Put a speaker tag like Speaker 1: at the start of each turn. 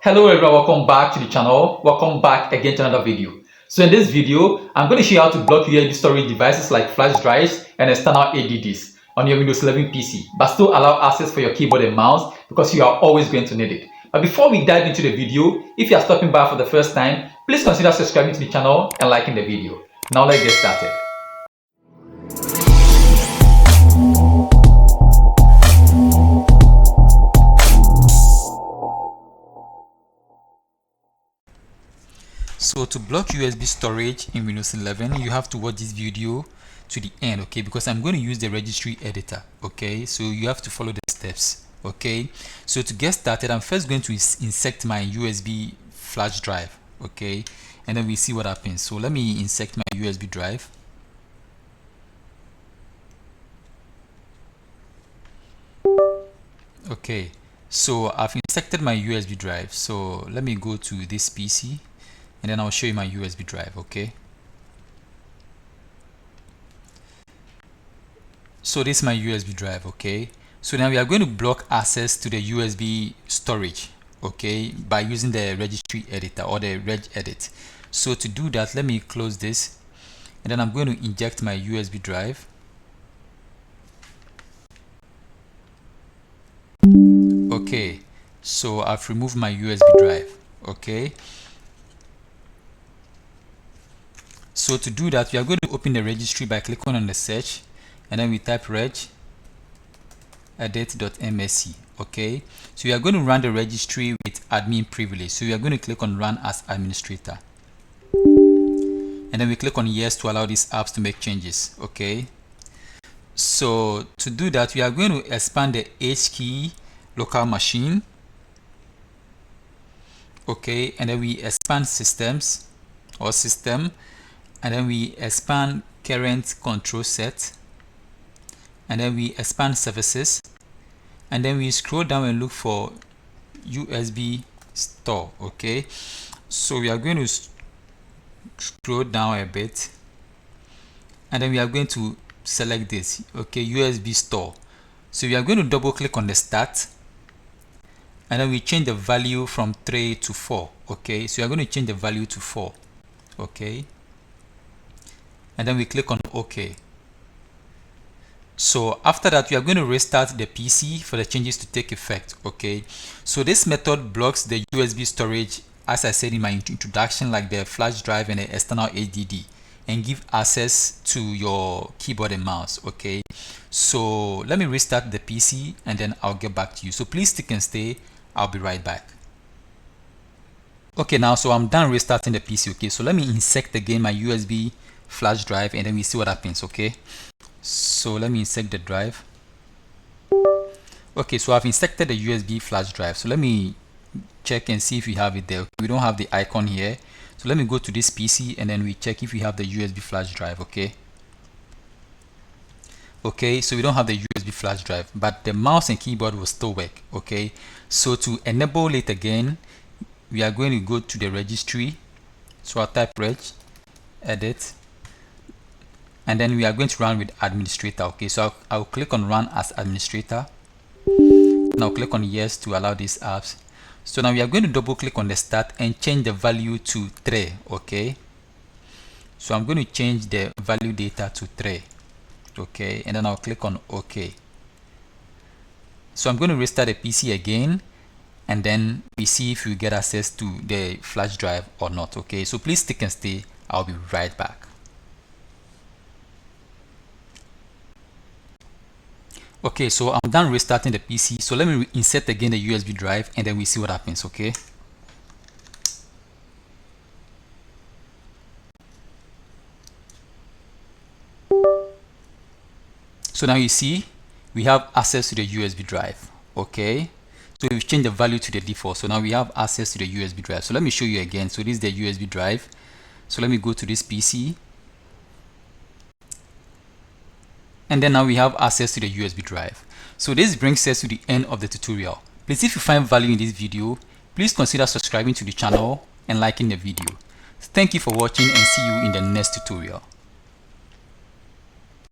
Speaker 1: Hello everyone, welcome back to the channel. Welcome back again to another video. So in this video, I'm going to show you how to block USB storage devices like flash drives and external HDDs on your Windows 11 PC, but still allow access for your keyboard and mouse because you are always going to need it. But before we dive into the video, if you are stopping by for the first time, please consider subscribing to the channel and liking the video. Now let's get started. So to block USB storage in Windows 11, you have to watch this video to the end, okay? Because I'm going to use the Registry Editor, okay? So you have to follow the steps, okay? So to get started, I'm first going to insert my USB flash drive, okay? And then we see what happens. So let me insert my USB drive. Okay, so I've inserted my USB drive. So let me go to this PC. And then I'll show you my USB drive, okay? So this is my USB drive, okay? So now we are going to block access to the USB storage, okay, by using the Registry Editor or the regedit. So to do that, let me close this, and then I'm going to inject my USB drive. Okay, so I've removed my USB drive, okay? So to do that, we are going to open the registry by clicking on the search, and then we type regedit.msc, okay? So we are going to run the registry with admin privilege. So we are going to click on run as administrator, and then we click on yes to allow these apps to make changes, okay? So to do that, we are going to expand the H key local machine, okay, and then we expand systems or system, and then we expand CurrentControlSet, and then we expand services, and then we scroll down and look for USBSTOR, okay? So we are going to scroll down a bit, and then we are going to select this, okay, USBSTOR. So we are going to double click on the start, and then we change the value from 3 to 4, okay? So we are going to change the value to 4, okay? And then we click on OK. So after that, we are going to restart the PC for the changes to take effect, okay? So this method blocks the USB storage, as I said in my introduction, like the flash drive and the external HDD, and give access to your keyboard and mouse, okay? So let me restart the PC and then I'll get back to you. So please stick and stay. I'll be right back. Okay, now so I'm done restarting the PC, okay? So let me insert again my USB flash drive, and then we see what happens, okay? So let me insert the drive. Okay, so I've inserted the USB flash drive. So let me check and see if we have it there. We don't have the icon here, so let me go to this PC and then we check if we have the USB flash drive, okay? Okay, so we don't have the USB flash drive, but the mouse and keyboard will still work, okay? So to enable it again, we are going to go to the registry. So I'll type regedit, and then we are going to run with administrator, okay? So I'll click on run as administrator, and I'll click on yes to allow these apps. So now we are going to double click on the start and change the value to 3, okay? So I'm going to change the value data to 3, okay? And then I'll click on OK. So I'm going to restart the PC again, and then we see if we get access to the flash drive or not, okay? So please stick and stay. I'll be right back. Okay, so I'm done restarting the PC. So let me insert again the USB drive, and then we see what happens, okay? So now you see we have access to the USB drive, okay? So we've changed the value to the default. So now we have access to the USB drive. So let me show you again. So this is the USB drive. So let me go to this PC. And then now we have access to the USB drive. So this brings us to the end of the tutorial. Please, if you find value in this video, please consider subscribing to the channel and liking the video. Thank you for watching, and see you in the next tutorial.